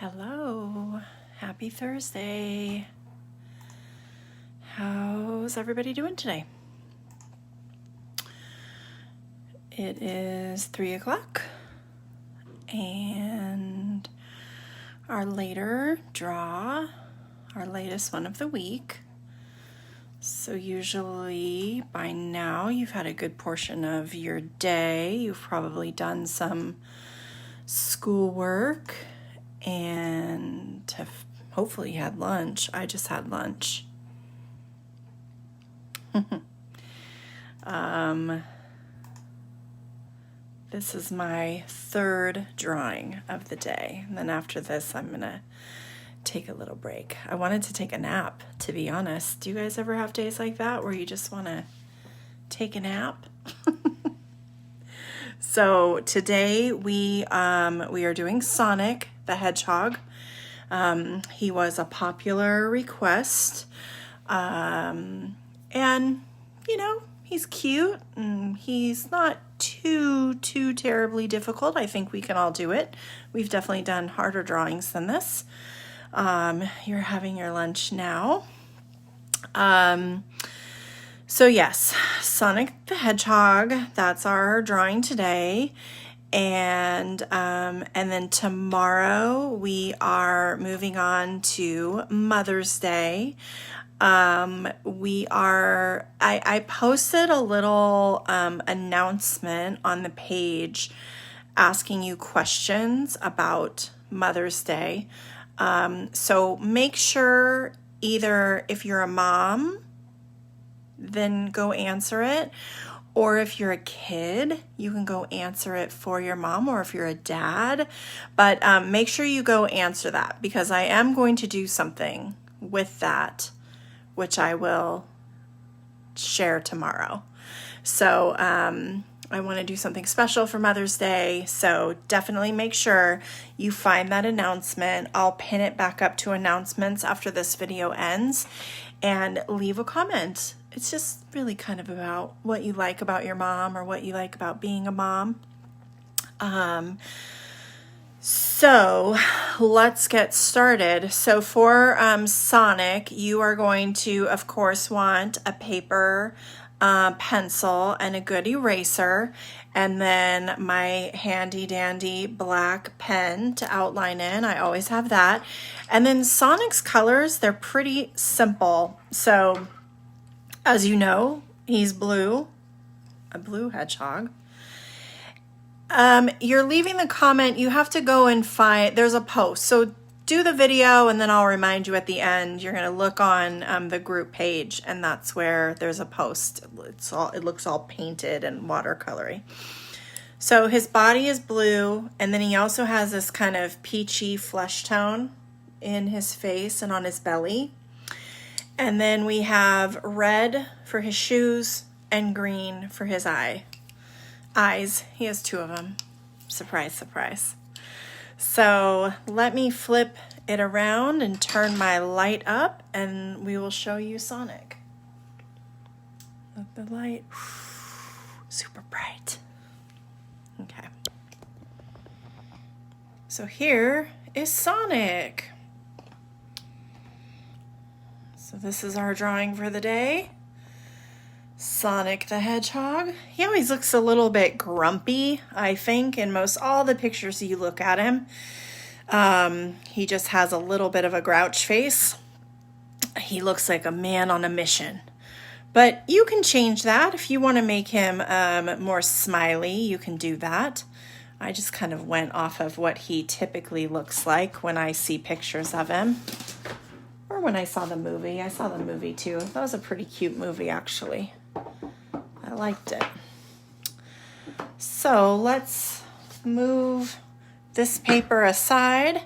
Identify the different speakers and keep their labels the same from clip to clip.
Speaker 1: Hello, happy Thursday. How's everybody doing today? It is 3 o'clock and our later draw, our latest one of the week. So usually by now you've had a good portion of your day. You've probably done some schoolwork and have hopefully had lunch. I just had lunch. This is my third drawing of the day. And then after this, I'm going to take a little break. I wanted to take a nap, to be honest. Do you guys ever have days like that where you just want to take a nap? So today we are doing Sonic the Hedgehog. He was a popular request, and you know, he's cute and he's not too terribly difficult. I think we can all do it. We've definitely done harder drawings than this. You're having your lunch now. So yes, Sonic the Hedgehog, that's our drawing today. And then tomorrow we are moving on to Mother's Day. I posted a little announcement on the page asking you questions about Mother's Day. So make sure either if you're a mom, then go answer it. Or if you're a kid, you can go answer it for your mom, or if you're a dad. But make sure you go answer that, because I am going to do something with that, which I will share tomorrow. So I want to do something special for Mother's Day. So definitely make sure you find that announcement. I'll pin it back up to announcements after this video ends, and leave a comment. It's just really kind of about what you like about your mom or what you like about being a mom. So let's get started. So for Sonic, you are going to, of course, want a paper, pencil, and a good eraser, and then my handy dandy black pen to outline in. I always have that. And then Sonic's colors, they're pretty simple. So as you know, he's blue, a blue hedgehog. You're leaving the comment, you have to go and find, there's a post. So do the video and then I'll remind you at the end. You're going to look on the group page, and that's where there's a post. It looks all painted and watercolory. So his body is blue, and then he also has this kind of peachy flesh tone in his face and on his belly. And then we have red for his shoes and green for his eyes. He has two of them. Surprise, surprise. So let me flip it around and turn my light up, and we will show you Sonic. Let the light, super bright. Okay. So here is Sonic. So this is our drawing for the day. Sonic the Hedgehog. He always looks a little bit grumpy, I think, in most all the pictures you look at him. He just has a little bit of a grouch face. He looks like a man on a mission. But you can change that. If you want to make him more smiley, you can do that. I just kind of went off of what he typically looks like when I see pictures of him. Or when I saw the movie. I saw the movie too. That was a pretty cute movie, actually. I liked it. So let's move this paper aside,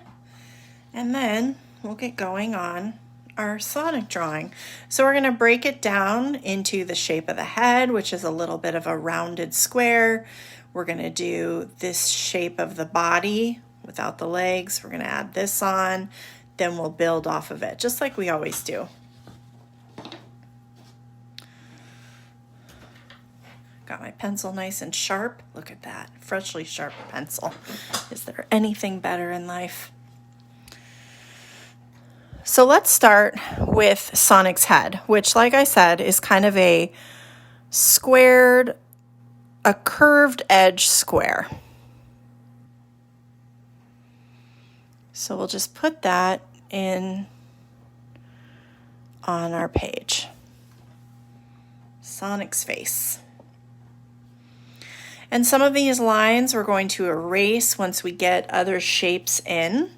Speaker 1: and then we'll get going on our Sonic drawing. So we're going to break it down into the shape of the head, which is a little bit of a rounded square. We're going to do this shape of the body without the legs. We're going to add this on. Then we'll build off of it, just like we always do. Got my pencil nice and sharp. Look at that, freshly sharp pencil. Is there anything better in life? So let's start with Sonic's head, which, like I said, is kind of a curved edge square. So we'll just put that in on our page. Sonic's face. And some of these lines we're going to erase once we get other shapes in.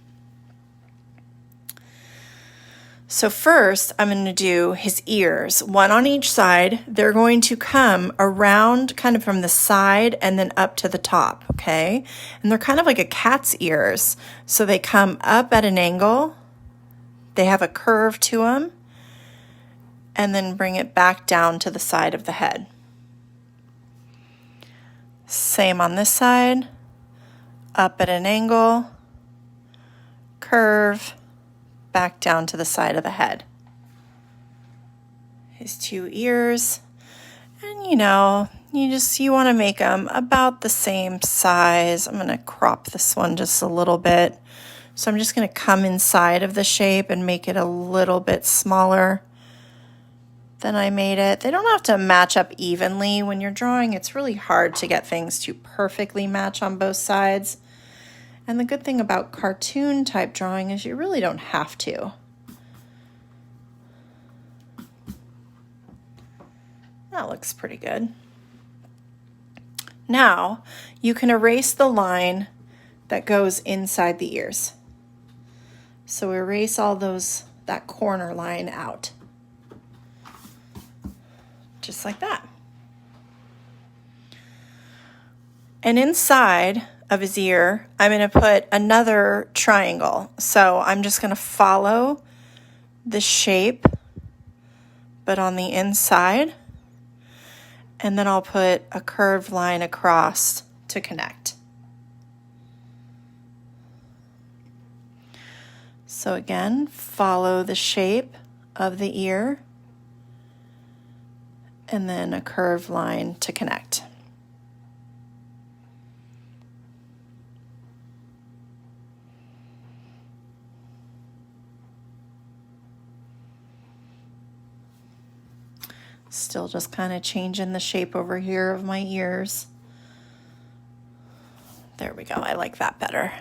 Speaker 1: So first, I'm going to do his ears, one on each side. They're going to come around kind of from the side and then up to the top, okay? And they're kind of like a cat's ears. So they come up at an angle. They have a curve to them. And then bring it back down to the side of the head. Same on this side. Up at an angle. Curve. Back down to the side of the head. His two ears, and you want to make them about the same size. I'm going to crop this one just a little bit. So I'm just going to come inside of the shape and make it a little bit smaller than I made it. They don't have to match up evenly. When you're drawing, it's really hard to get things to perfectly match on both sides. And the good thing about cartoon type drawing is you really don't have to. That looks pretty good. Now, you can erase the line that goes inside the ears. So erase all that corner line out. Just like that. And inside of his ear, I'm going to put another triangle. So I'm just going to follow the shape, but on the inside, and then I'll put a curved line across to connect. So again, follow the shape of the ear, and then a curved line to connect. Still just kind of changing the shape over here of my ears. There we go. I like that better.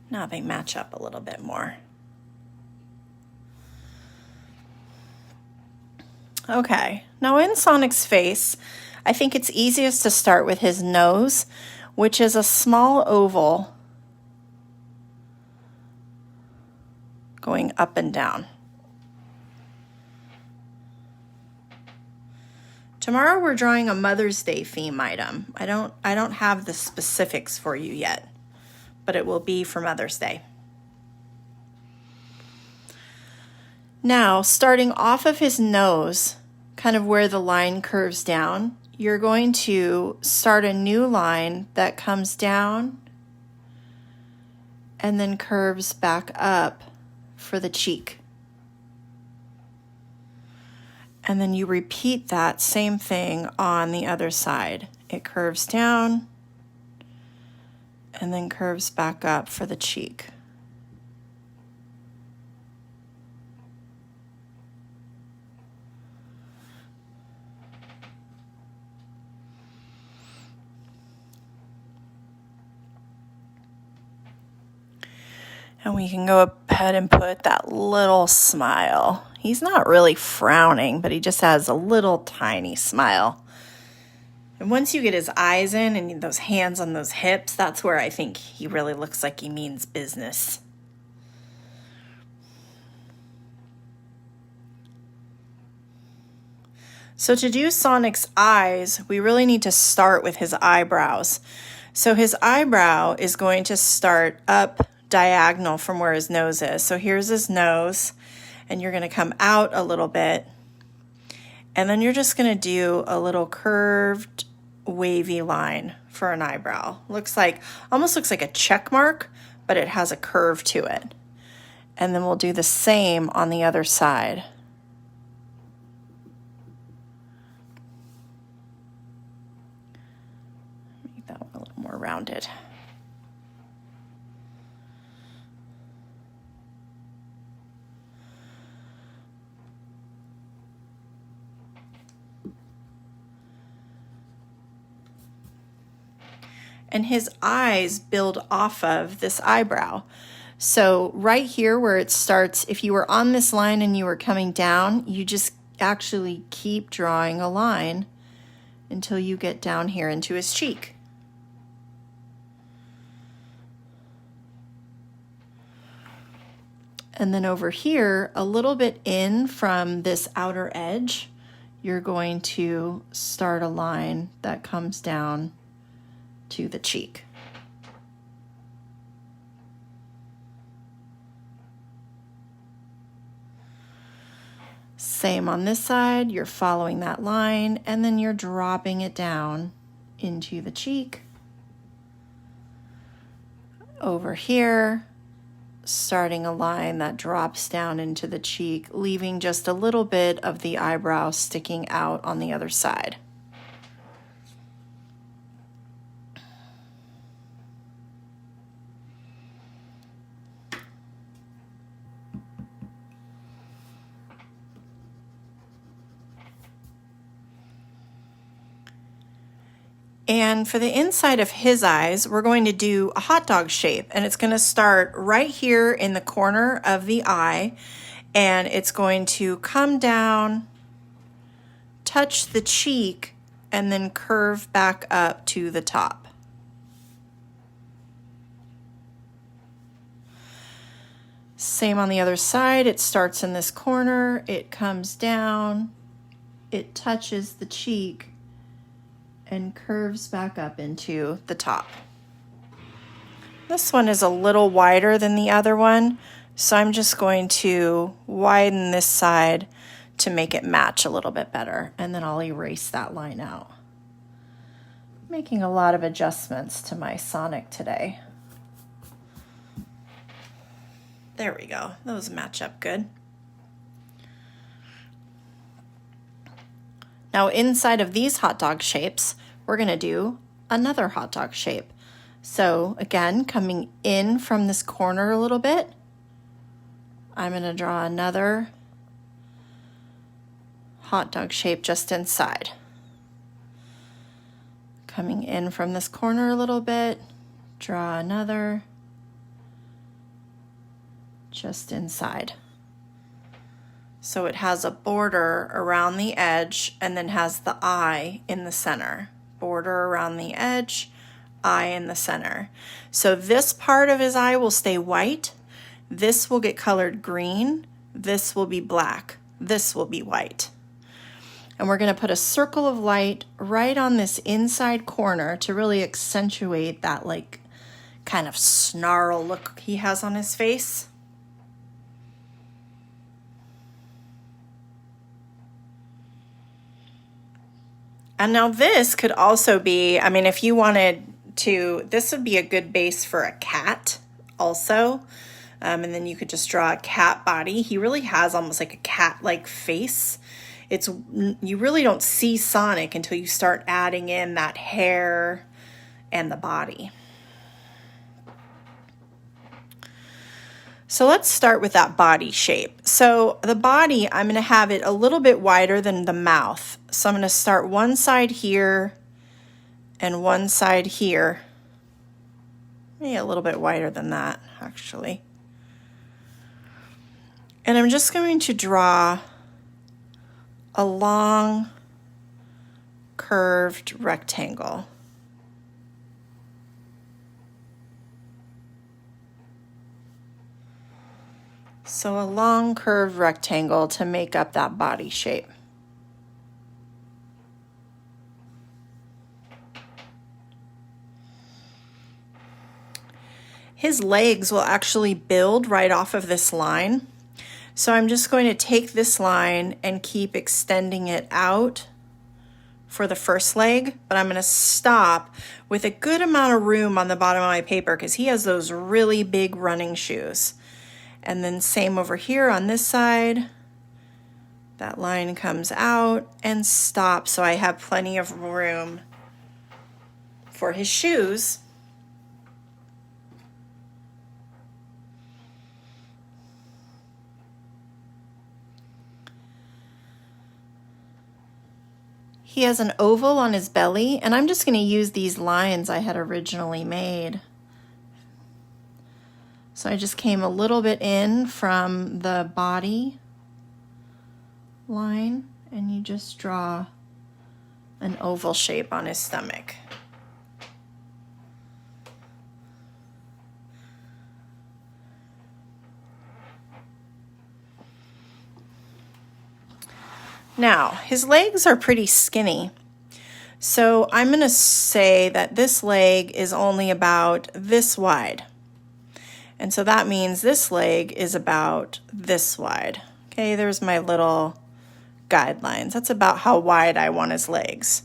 Speaker 1: Now they match up a little bit more. Okay, now in Sonic's face, I think it's easiest to start with his nose, which is a small oval going up and down. Tomorrow we're drawing a Mother's Day theme item. I don't have the specifics for you yet, but it will be for Mother's Day. Now, starting off of his nose, kind of where the line curves down, you're going to start a new line that comes down and then curves back up for the cheek. And then you repeat that same thing on the other side. It curves down and then curves back up for the cheek. And we can go ahead and put that little smile. He's not really frowning, but he just has a little tiny smile. And once you get his eyes in and those hands on those hips, that's where I think he really looks like he means business. So to do Sonic's eyes, we really need to start with his eyebrows. So his eyebrow is going to start up diagonal from where his nose is. So here's his nose, and you're going to come out a little bit, and then you're just going to do a little curved wavy line for an eyebrow. Almost looks like a check mark, but it has a curve to it. And then we'll do the same on the other side. Make that one a little more rounded. and his eyes build off of this eyebrow. So right here where it starts, if you were on this line and you were coming down, you just actually keep drawing a line until you get down here into his cheek. And then over here, a little bit in from this outer edge, you're going to start a line that comes down to the cheek. Same on this side, you're following that line and then you're dropping it down into the cheek. Over here, starting a line that drops down into the cheek, leaving just a little bit of the eyebrow sticking out on the other side. And for the inside of his eyes, we're going to do a hot dog shape, and it's going to start right here in the corner of the eye, and it's going to come down, touch the cheek, and then curve back up to the top. Same on the other side. It starts in this corner, it comes down, it touches the cheek, and curves back up into the top. This one is a little wider than the other one, so I'm just going to widen this side to make it match a little bit better, and then I'll erase that line out. Making a lot of adjustments to my Sonic today. There we go, those match up good. Now inside of these hot dog shapes, we're going to do another hot dog shape. So again, coming in from this corner a little bit, I'm going to draw another hot dog shape just inside. Coming in from this corner a little bit, draw another just inside. So it has a border around the edge and then has the eye in the center. Border around the edge, eye in the center. So this part of his eye will stay white. This will get colored green. This will be black. This will be white. And we're going to put a circle of light right on this inside corner to really accentuate that like kind of snarl look he has on his face. And now this could also be, I mean, if you wanted to, this would be a good base for a cat also. And then you could just draw a cat body. He really has almost like a cat-like face. You really don't see Sonic until you start adding in that hair and the body. So let's start with that body shape. So the body, I'm going to have it a little bit wider than the mouth. So I'm going to start one side here and one side here. Maybe a little bit wider than that, actually. And I'm just going to draw a long curved rectangle. So a long curved rectangle to make up that body shape. His legs will actually build right off of this line. So I'm just going to take this line and keep extending it out for the first leg, but I'm going to stop with a good amount of room on the bottom of my paper because he has those really big running shoes. And then same over here on this side. That line comes out and stops, so I have plenty of room for his shoes. He has an oval on his belly, and I'm just going to use these lines I had originally made. So I just came a little bit in from the body line, and you just draw an oval shape on his stomach. Now, his legs are pretty skinny. So I'm going to say that this leg is only about this wide. And so that means this leg is about this wide. Okay, there's my little guidelines. That's about how wide I want his legs.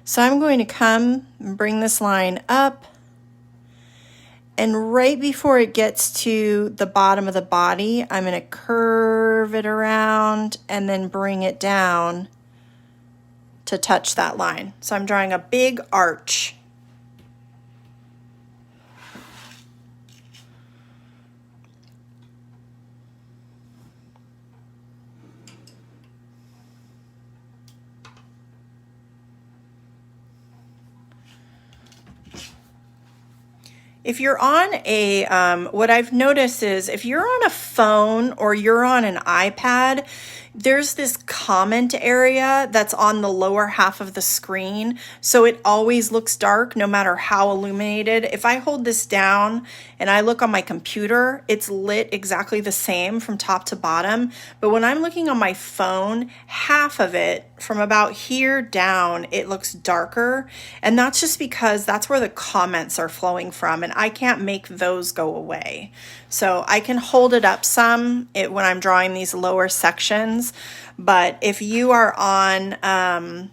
Speaker 1: So I'm going to come and bring this line up, and right before it gets to the bottom of the body, I'm going to curve it around and then bring it down to touch that line. So I'm drawing a big arch. If you're on a, what I've noticed is if you're on a phone or you're on an iPad, there's this comment area that's on the lower half of the screen. So it always looks dark no matter how illuminated. If I hold this down and I look on my computer, it's lit exactly the same from top to bottom. But when I'm looking on my phone, half of it from about here down, it looks darker. And that's just because that's where the comments are flowing from, and I can't make those go away. So I can hold it up some when I'm drawing these lower sections. But if you are on an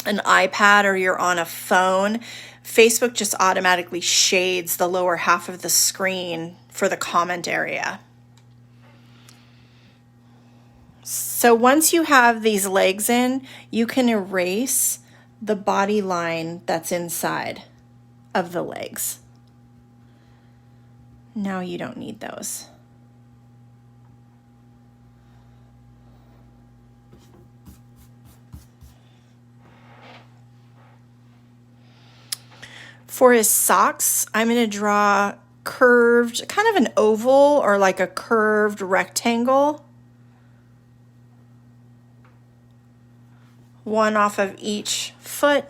Speaker 1: iPad or you're on a phone, Facebook just automatically shades the lower half of the screen for the comment area. So once you have these legs in, you can erase the body line that's inside of the legs. Now you don't need those. For his socks, I'm going to draw curved, kind of an oval or like a curved rectangle. One off of each foot.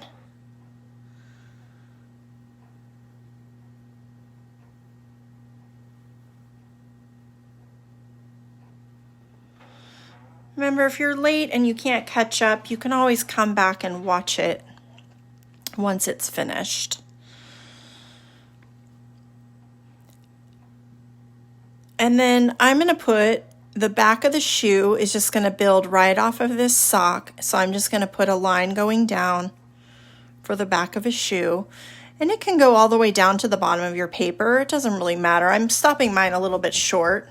Speaker 1: Remember, if you're late and you can't catch up, you can always come back and watch it once it's finished. And then I'm going to put the back of the shoe is just going to build right off of this sock. So I'm just going to put a line going down for the back of a shoe. And it can go all the way down to the bottom of your paper. It doesn't really matter. I'm stopping mine a little bit short.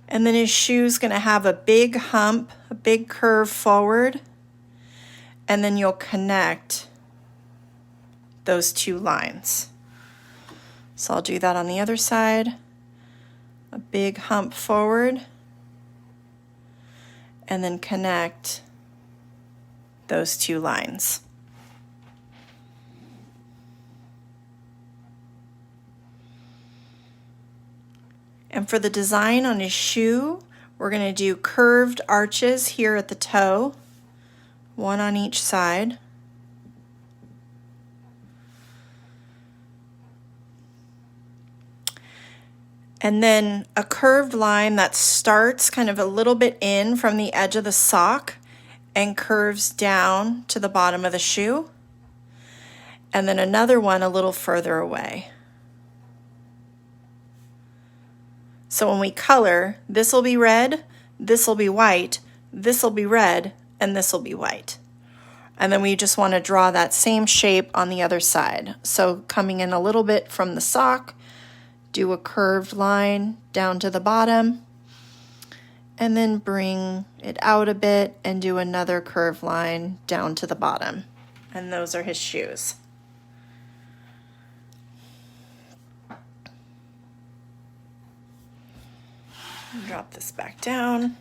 Speaker 1: And then his shoe's going to have a big hump, a big curve forward. And then you'll connect those two lines. So I'll do that on the other side. A big hump forward. And then connect those two lines. And for the design on his shoe, we're going to do curved arches here at the toe, one on each side. And then a curved line that starts kind of a little bit in from the edge of the sock and curves down to the bottom of the shoe. And then another one a little further away. So when we color, this will be red, this will be white, this will be red, and this will be white. And then we just want to draw that same shape on the other side. So coming in a little bit from the sock, do a curved line down to the bottom, and then bring it out a bit and do another curved line down to the bottom. And those are his shoes. Drop this back down.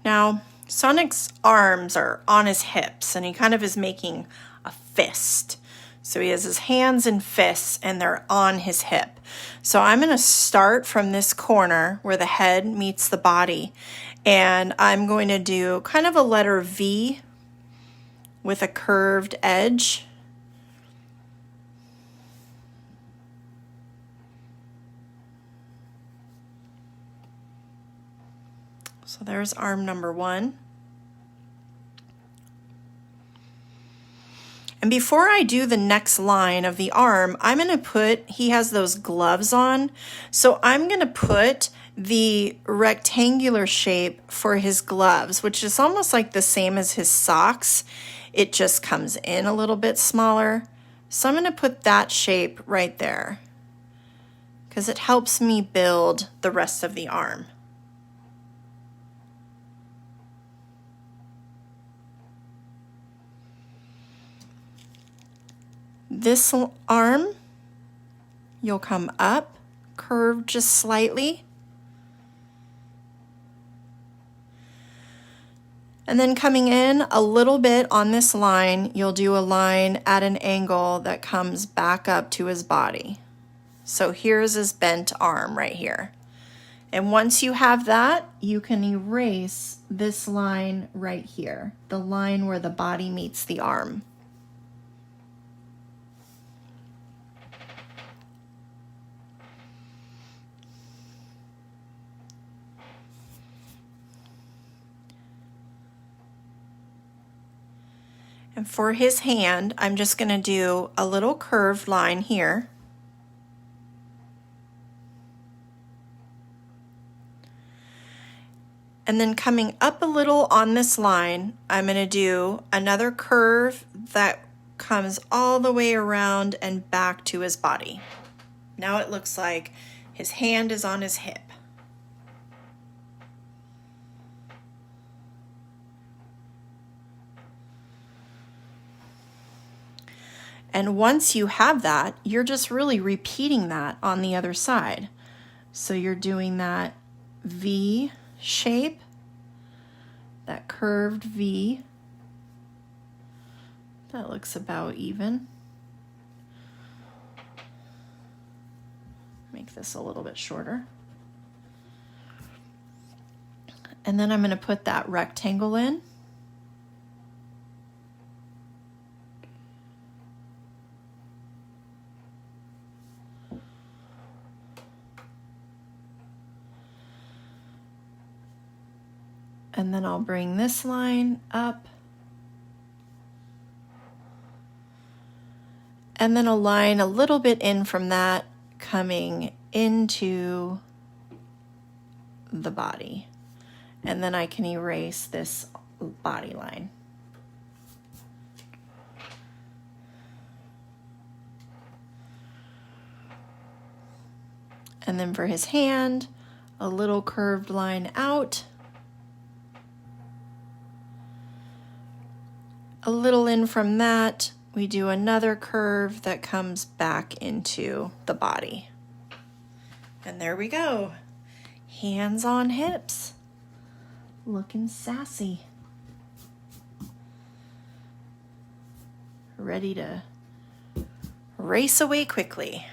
Speaker 1: Now, Sonic's arms are on his hips, and he kind of is making a fist. So he has his hands and fists, and they're on his hip. So I'm going to start from this corner where the head meets the body, and I'm going to do kind of a letter V with a curved edge. So there's arm number 1. And before I do the next line of the arm, I'm going to put, he has those gloves on, so I'm going to put the rectangular shape for his gloves, which is almost like the same as his socks. It just comes in a little bit smaller. So I'm going to put that shape right there because it helps me build the rest of the arm. This arm, you'll come up, curve just slightly. And then coming in a little bit on this line, you'll do a line at an angle that comes back up to his body. So here's his bent arm right here. And once you have that, you can erase this line right here, the line where the body meets the arm. And for his hand, I'm just going to do a little curved line here. And then coming up a little on this line, I'm going to do another curve that comes all the way around and back to his body. Now it looks like his hand is on his hip. And once you have that, you're just really repeating that on the other side. So you're doing that V shape, that curved V. That looks about even. Make this a little bit shorter. And then I'm going to put that rectangle in. And then I'll bring this line up. And then a line a little bit in from that coming into the body. And then I can erase this body line. And then for his hand, a little curved line out. A little in from that, we do another curve that comes back into the body. And there we go. Hands on hips. Looking sassy. Ready to race away quickly.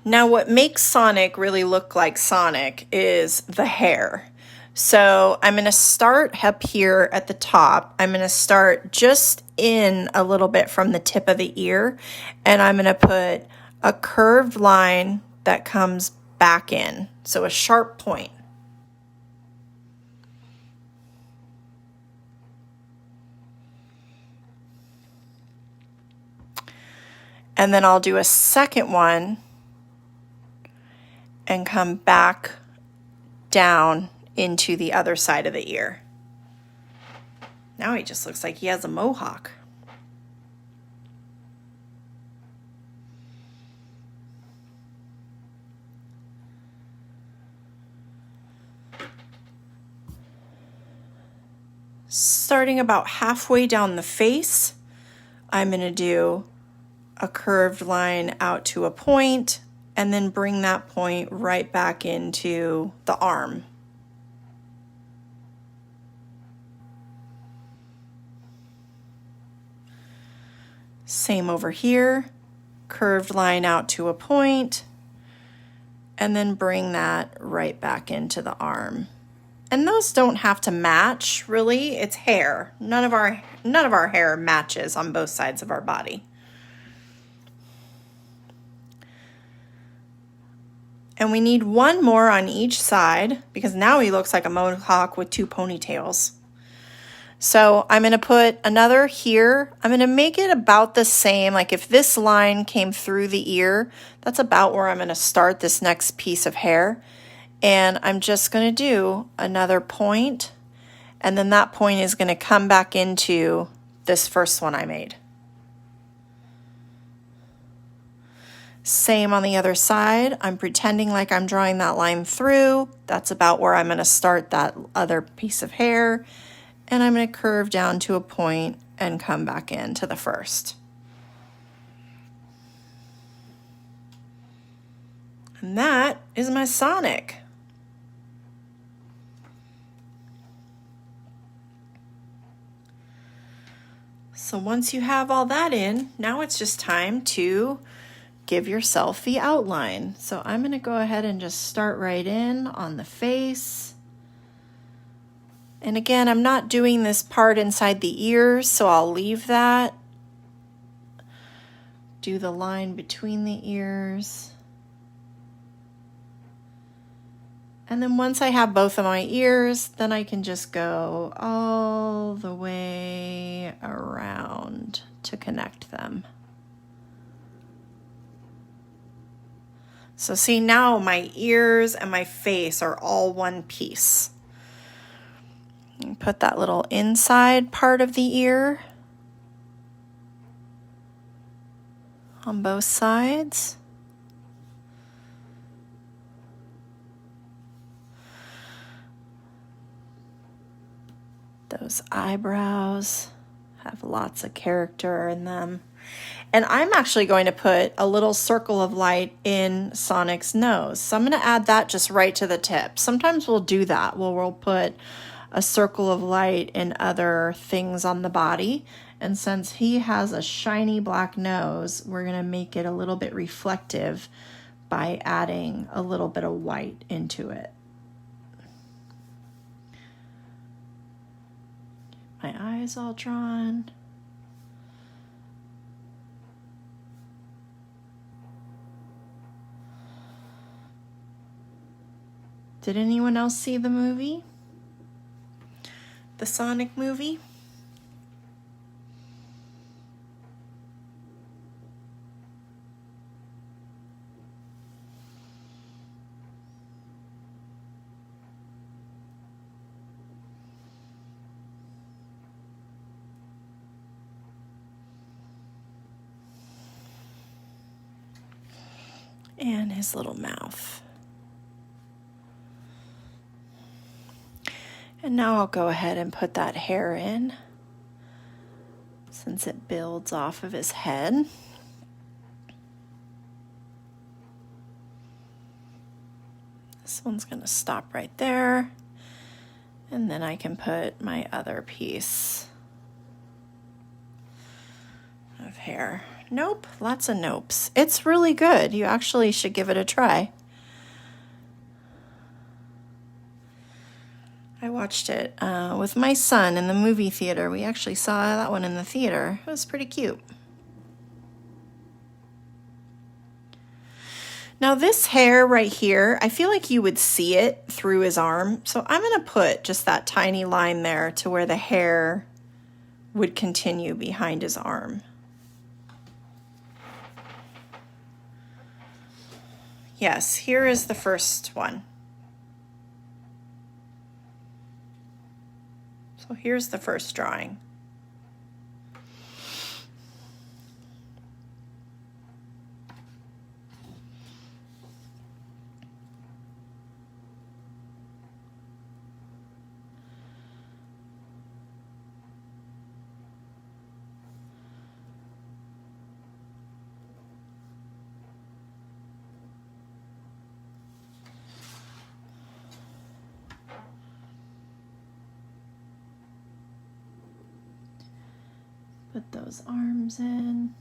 Speaker 1: Now what makes Sonic really look like Sonic is the hair. So I'm going to start up here at the top. I'm going to start just in a little bit from the tip of the ear, and I'm going to put a curved line that comes back in. So a sharp point. And then I'll do a second one and come back down into the other side of the ear. Now he just looks like he has a mohawk. starting about halfway down the face, I'm going to do a curved line out to a point and then bring that point right back into the arm. Same over here, curved line out to a point, and then bring that right back into the arm. And those don't have to match, really. It's hair. None of our hair matches on both sides of our body. And we need one more on each side because now he looks like a mohawk with two ponytails. So I'm going to put another here. I'm going to make it about the same. Like if this line came through the ear, that's about where I'm going to start this next piece of hair. And I'm just going to do another point, and then that point is going to come back into this first one I made. Same on the other side. I'm pretending like I'm drawing that line through. That's about where I'm going to start that other piece of hair. And I'm going to curve down to a point and come back into the first. And that is my Sonic. So once you have all that in, now it's just time to give yourself the outline. So I'm going to go ahead and just start right in on the face. And again, I'm not doing this part inside the ears, so I'll leave that. Do the line between the ears. And then once I have both of my ears, then I can just go all the way around to connect them. So see, now my ears and my face are all one piece. Put that little inside part of the ear on both sides. Those eyebrows have lots of character in them. And I'm actually going to put a little circle of light in Sonic's nose. So I'm going to add that just right to the tip. Sometimes we'll do that. We'll put a circle of light in other things on the body. And since he has a shiny black nose, we're going to make it a little bit reflective by adding a little bit of white into it. My eyes all drawn. Did anyone else see the movie? The Sonic movie? And his little mouth. And now I'll go ahead and put that hair in since it builds off of his head. This one's going to stop right there. And then I can put my other piece of hair. Nope, lots of nopes. It's really good. You actually should give it a try. I watched it with my son in the movie theater. We actually saw that one in the theater. It was pretty cute. Now this hair right here, I feel like you would see it through his arm. So I'm going to put just that tiny line there to where the hair would continue behind his arm. Yes, here is the first one. So here's the first drawing. Put those arms in.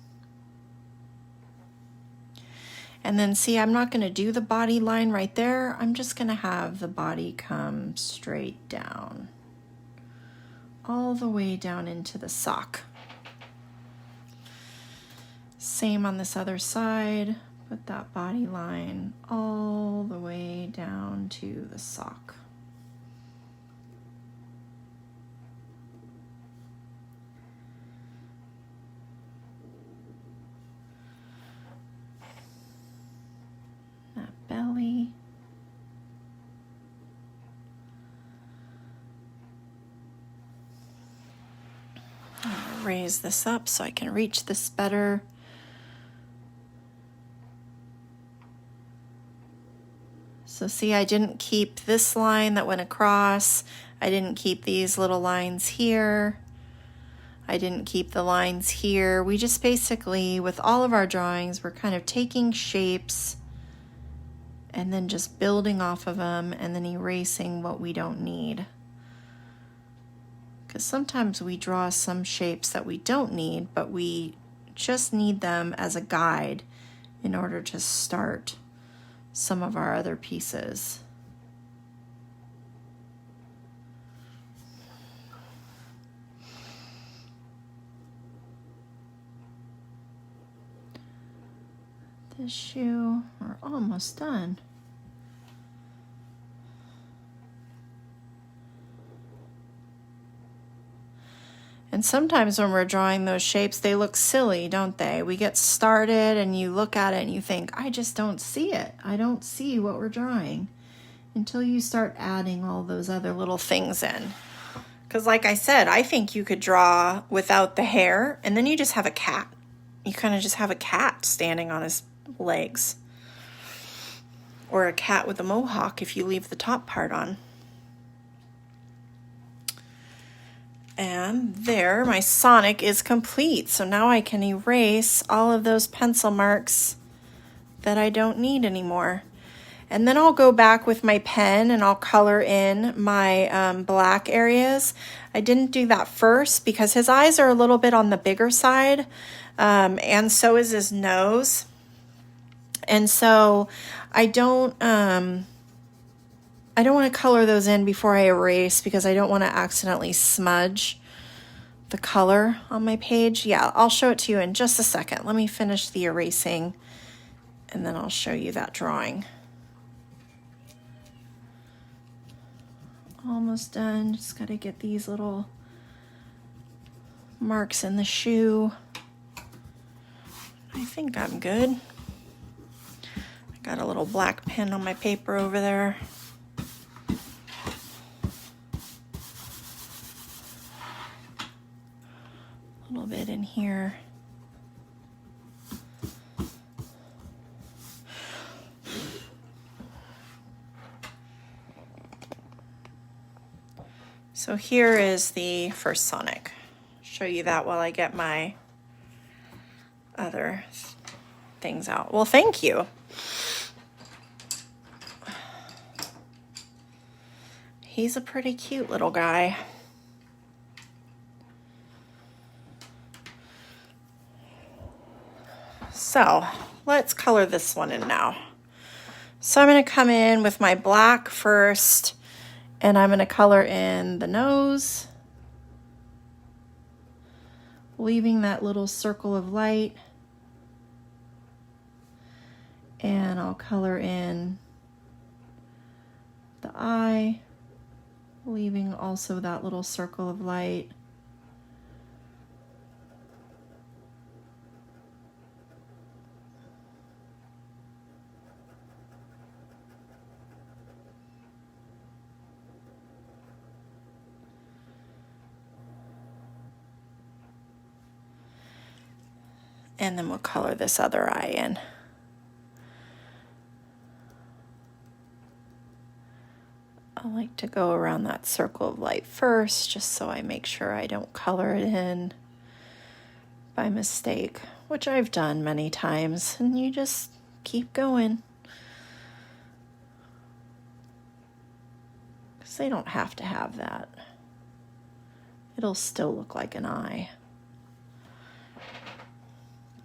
Speaker 1: And then see, I'm not going to do the body line right there. I'm just going to have the body come straight down, all the way down into the sock. Same on this other side. Put that body line all the way down to the sock. Belly. I'm gonna raise this up so I can reach this better. So see, I didn't keep this line that went across. I didn't keep these little lines here. I didn't keep the lines here. We just basically, with all of our drawings, we're kind of taking shapes and then just building off of them and then erasing what we don't need. Because sometimes we draw some shapes that we don't need, but we just need them as a guide in order to start some of our other pieces. This shoe, we're almost done. And sometimes when we're drawing those shapes, they look silly, don't they? We get started and you look at it and you think, I just don't see it. I don't see what we're drawing until you start adding all those other little things in. Because like I said, I think you could draw without the hair and then you just have a cat. You kind of just have a cat standing on his legs. Or a cat with a mohawk if you leave the top part on. And there, my Sonic is complete. So now I can erase all of those pencil marks that I don't need anymore. And then I'll go back with my pen and I'll color in my black areas. I didn't do that first because his eyes are a little bit on the bigger side, and so is his nose. And so I don't want to color those in before I erase because I don't want to accidentally smudge the color on my page. Yeah, I'll show it to you in just a second. Let me finish the erasing and then I'll show you that drawing. Almost done. Just got to get these little marks in the shoe. I think I'm good. I got a little black pen on my paper over there. A little bit in here. So here is the first Sonic. Show you that while I get my other things out. Well, thank you. He's a pretty cute little guy. So let's color this one in now. So I'm going to come in with my black first. And I'm going to color in the nose, leaving that little circle of light. And I'll color in the eye, leaving also that little circle of light. And then we'll color this other eye in. I like to go around that circle of light first, just so I make sure I don't color it in by mistake, which I've done many times, and you just keep going. Because they don't have to have that. It'll still look like an eye.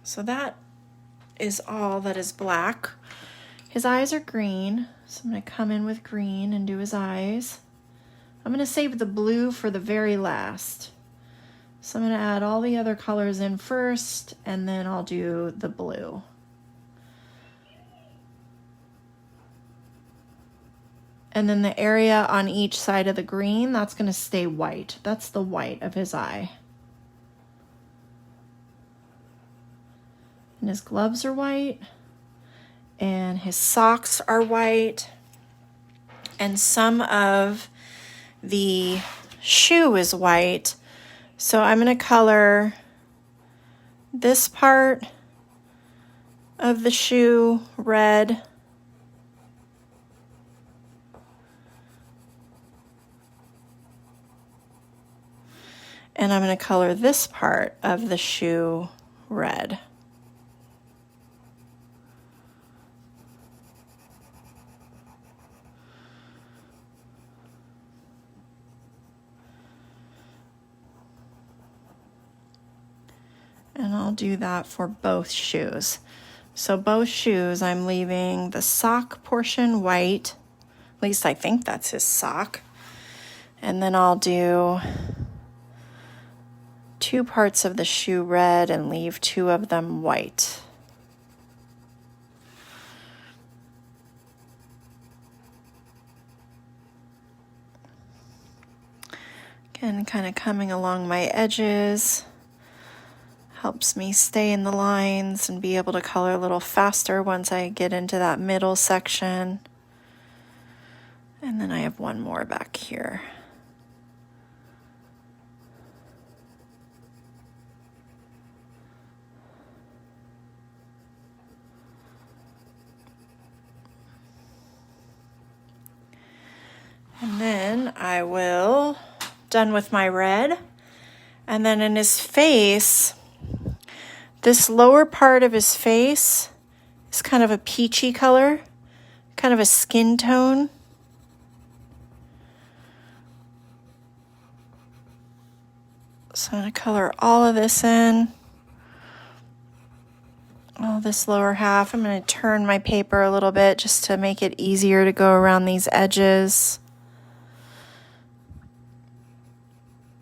Speaker 1: So that is all that is black. His eyes are green, so I'm going to come in with green and do his eyes. I'm going to save the blue for the very last. So I'm going to add all the other colors in first, and then I'll do the blue. And then the area on each side of the green, that's going to stay white. That's the white of his eye. And his gloves are white. And his socks are white. And some of the shoe is white. So I'm going to color this part of the shoe red. And I'm going to color this part of the shoe red. And I'll do that for both shoes. So both shoes, I'm leaving the sock portion white. At least I think that's his sock. And then I'll do 2 parts of the shoe red and leave 2 of them white. Again, kind of coming along my edges. Helps me stay in the lines and be able to color a little faster once I get into that middle section. And then I have one more back here. And then I will, done with my red. And then in his face, this lower part of his face is kind of a peachy color, kind of a skin tone. So I'm going to color all of this in, all this lower half. I'm going to turn my paper a little bit just to make it easier to go around these edges.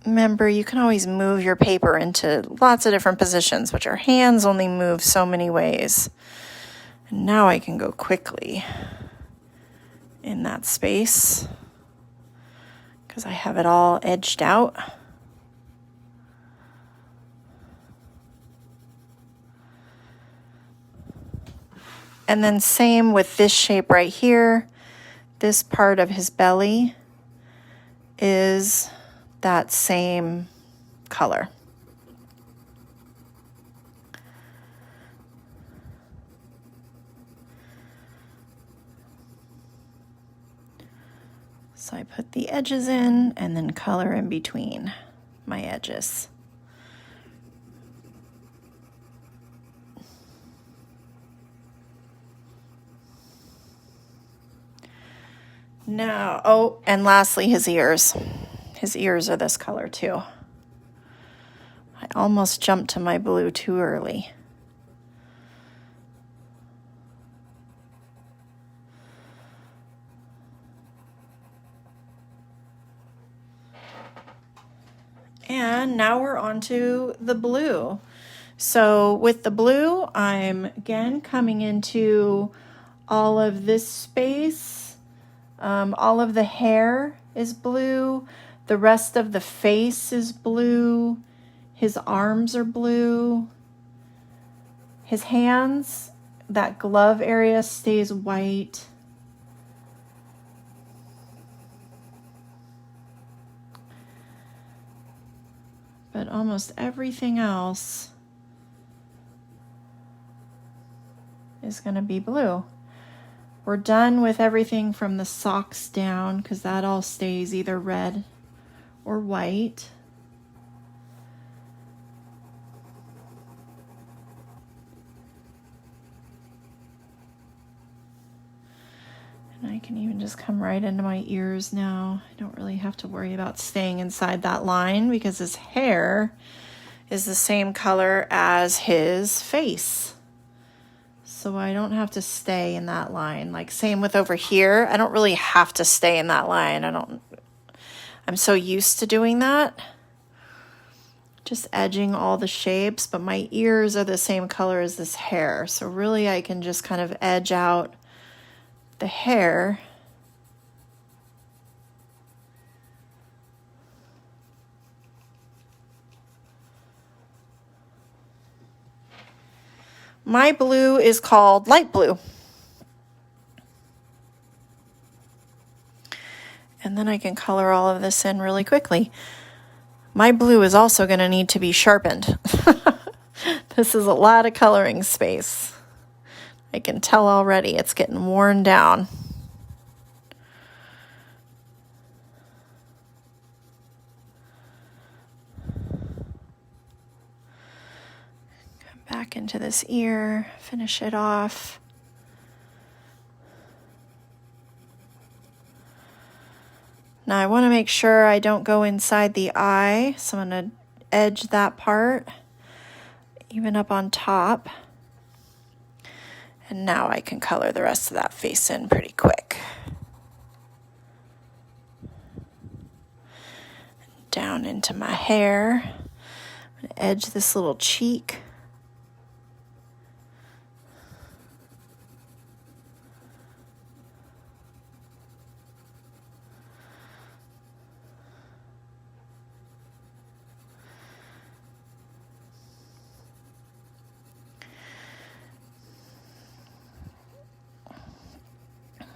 Speaker 1: Remember, you can always move your paper into lots of different positions, but your hands only move so many ways. And now I can go quickly in that space because I have it all edged out. And then same with this shape right here. This part of his belly is that same color. So I put the edges in and then color in between my edges. Now, oh, and lastly, his ears. His ears are this color too. I almost jumped to my blue too early. And now we're on to the blue. So with the blue, I'm again coming into all of this space. All of the hair is blue. The rest of the face is blue. His arms are blue. His hands, that glove area stays white. But almost everything else is going to be blue. We're done with everything from the socks down because that all stays either red or white. And I can even just come right into my ears now. I don't really have to worry about staying inside that line because his hair is the same color as his face. So I don't have to stay in that line. Like same with over here. I don't really have to stay in that line. I'm so used to doing that. Just edging all the shapes, but my ears are the same color as this hair. So really I can just kind of edge out the hair. My blue is called light blue. And then I can color all of this in really quickly. My blue is also going to need to be sharpened. This is a lot of coloring space. I can tell already it's getting worn down. Come back into this ear, finish it off. Now I want to make sure I don't go inside the eye, so I'm going to edge that part, even up on top. And now I can color the rest of that face in pretty quick. Down into my hair. I'm going to edge this little cheek.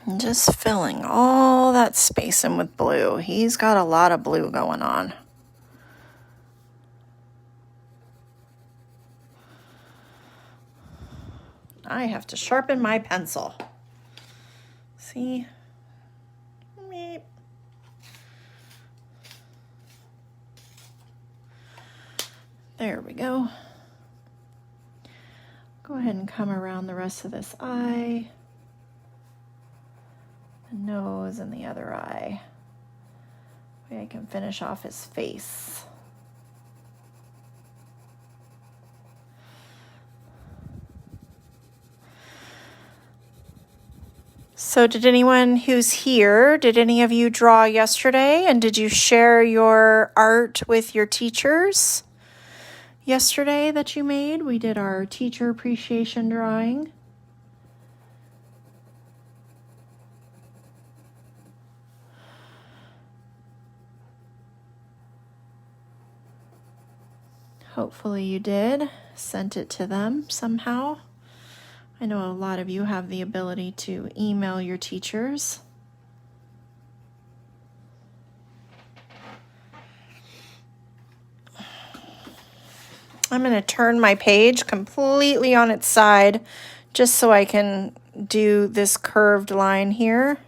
Speaker 1: And just filling all that space in with blue. He's got a lot of blue going on. I have to sharpen my pencil. See? Meep. There we go. Go ahead and come around the rest of this eye. The nose and the other eye. Way I can finish off his face. So did anyone who's here, did any of you draw yesterday? And did you share your art with your teachers yesterday that you made? We did our teacher appreciation drawing. Hopefully you did. Sent it to them somehow. I know a lot of you have the ability to email your teachers. I'm going to turn my page completely on its side just so I can do this curved line here.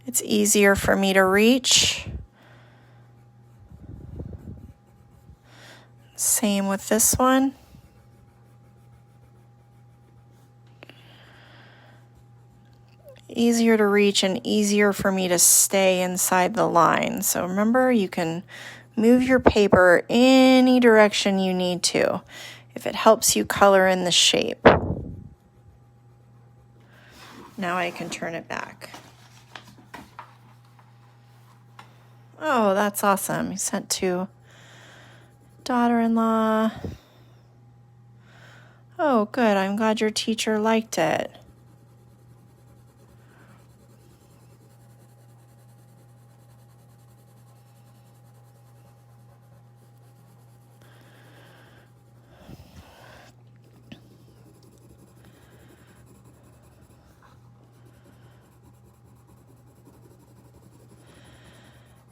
Speaker 1: It's easier for me to reach. Same with this one. Easier to reach and easier for me to stay inside the line. So remember, you can move your paper any direction you need to if it helps you color in the shape. Now I can turn it back. Oh, that's awesome. You sent to daughter-in-law. Oh, good. I'm glad your teacher liked it.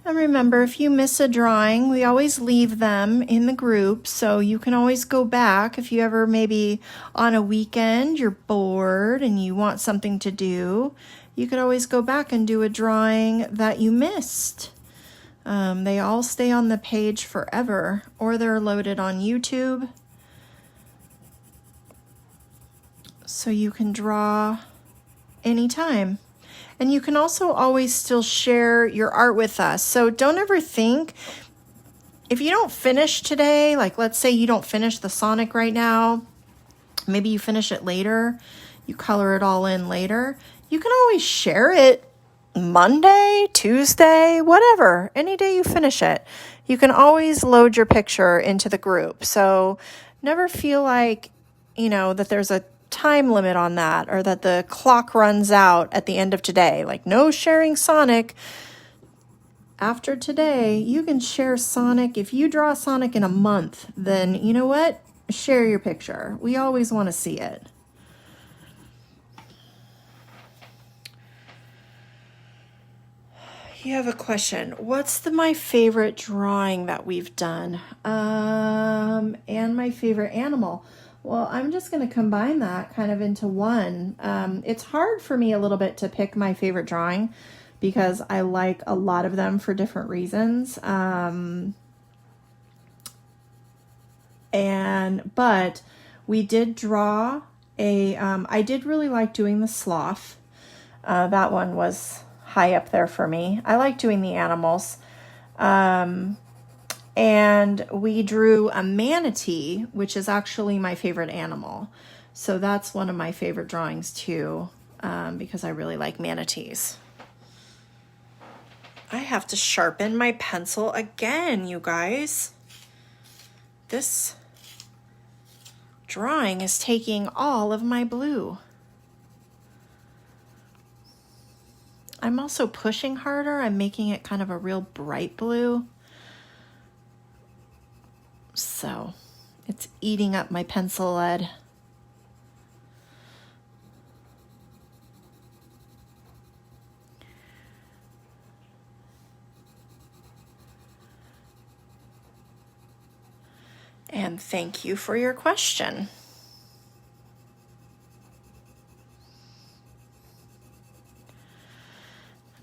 Speaker 1: And remember, if you miss a drawing, we always leave them in the group, so you can always go back. If you ever maybe on a weekend you're bored and you want something to do, you could always go back and do a drawing that you missed. They all stay on the page forever, or they're loaded on YouTube. So you can draw anytime. And you can also always still share your art with us. So don't ever think if you don't finish today, like let's say you don't finish the Sonic right now, maybe you finish it later, you color it all in later, you can always share it Monday, Tuesday, whatever, any day you finish it. You can always load your picture into the group. So never feel like, that there's a time limit on that or that the clock runs out at the end of today. Like no sharing Sonic. After today, you can share Sonic. If you draw Sonic in a month, then you know what? Share your picture. We always want to see it. You have a question. What's my favorite drawing that we've done? And my favorite animal. Well, I'm just going to combine that kind of into one. It's hard for me a little bit to pick my favorite drawing because I like a lot of them for different reasons. But we did draw I did really like doing the sloth. That one was high up there for me. I like doing the animals. And we drew a manatee, which is actually my favorite animal. So that's one of my favorite drawings too, because I really like manatees. I have to sharpen my pencil again, you guys. This drawing is taking all of my blue. I'm also pushing harder. I'm making it kind of a real bright blue. So it's eating up my pencil lead. And thank you for your question.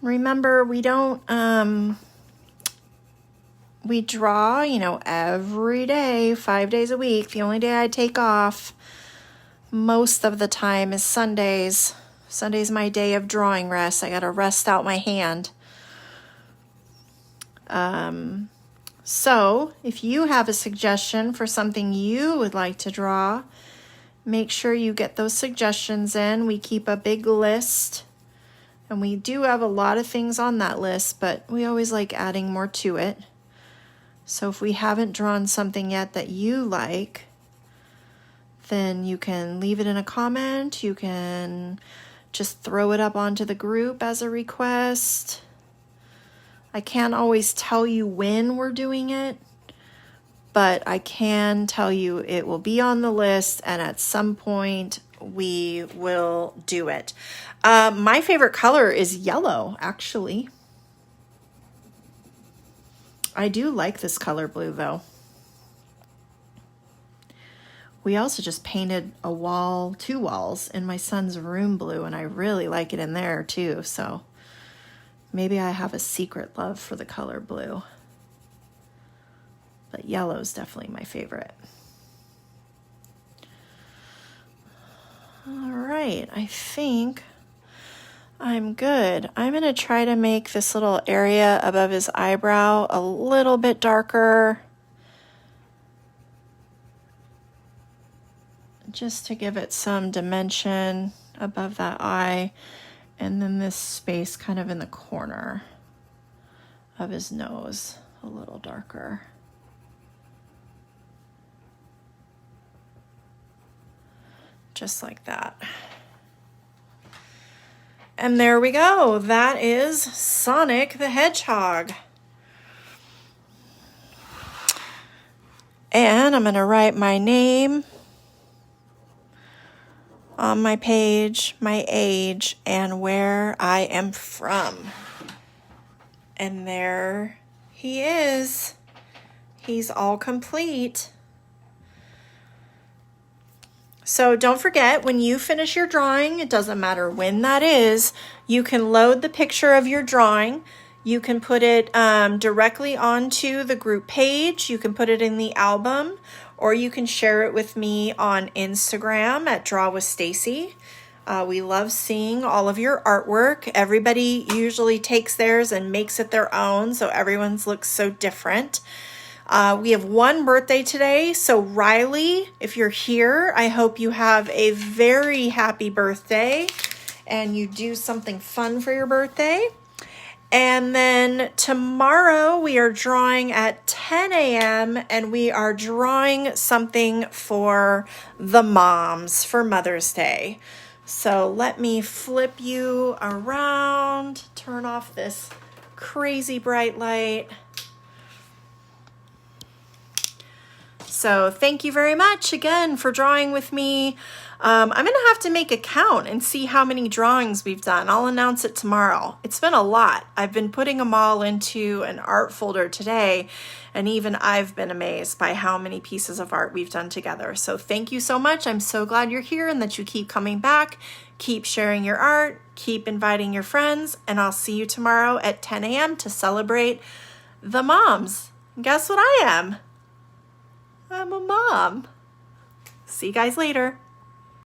Speaker 1: Remember, we don't, we draw, every day, 5 days a week. The only day I take off most of the time is Sundays. Sunday's my day of drawing rest. I got to rest out my hand. So if you have a suggestion for something you would like to draw, make sure you get those suggestions in. We keep a big list. And we do have a lot of things on that list, but we always like adding more to it. So if we haven't drawn something yet that you like, then you can leave it in a comment. You can just throw it up onto the group as a request. I can't always tell you when we're doing it, but I can tell you it will be on the list, and at some point we will do it. My favorite color is yellow, actually. I do like this color blue, though. We also just painted a wall, 2 walls in my son's room blue, and I really like it in there too. So maybe I have a secret love for the color blue. But yellow is definitely my favorite. All right, I think I'm good. I'm going to try to make this little area above his eyebrow a little bit darker, just to give it some dimension above that eye, and then this space kind of in the corner of his nose a little darker. Just like that. And there we go. That is Sonic the Hedgehog. And I'm going to write my name on my page, my age, and where I am from. And there he is. He's all complete. So don't forget, when you finish your drawing, it doesn't matter when that is, you can load the picture of your drawing. You can put it directly onto the group page. You can put it in the album, or you can share it with me on Instagram at Draw with Stacy. We love seeing all of your artwork. Everybody usually takes theirs and makes it their own, so everyone's looks so different. We have one birthday today. So Riley, if you're here, I hope you have a very happy birthday and you do something fun for your birthday. And then tomorrow we are drawing at 10 a.m. and we are drawing something for the moms for Mother's Day. So let me flip you around, turn off this crazy bright light. So thank you very much again for drawing with me. I'm going to have to make a count and see how many drawings we've done. I'll announce it tomorrow. It's been a lot. I've been putting them all into an art folder today, and even I've been amazed by how many pieces of art we've done together. So thank you so much. I'm so glad you're here and that you keep coming back. Keep sharing your art, keep inviting your friends, and I'll see you tomorrow at 10 a.m. to celebrate the moms. Guess what I am? I'm a mom. See you guys later.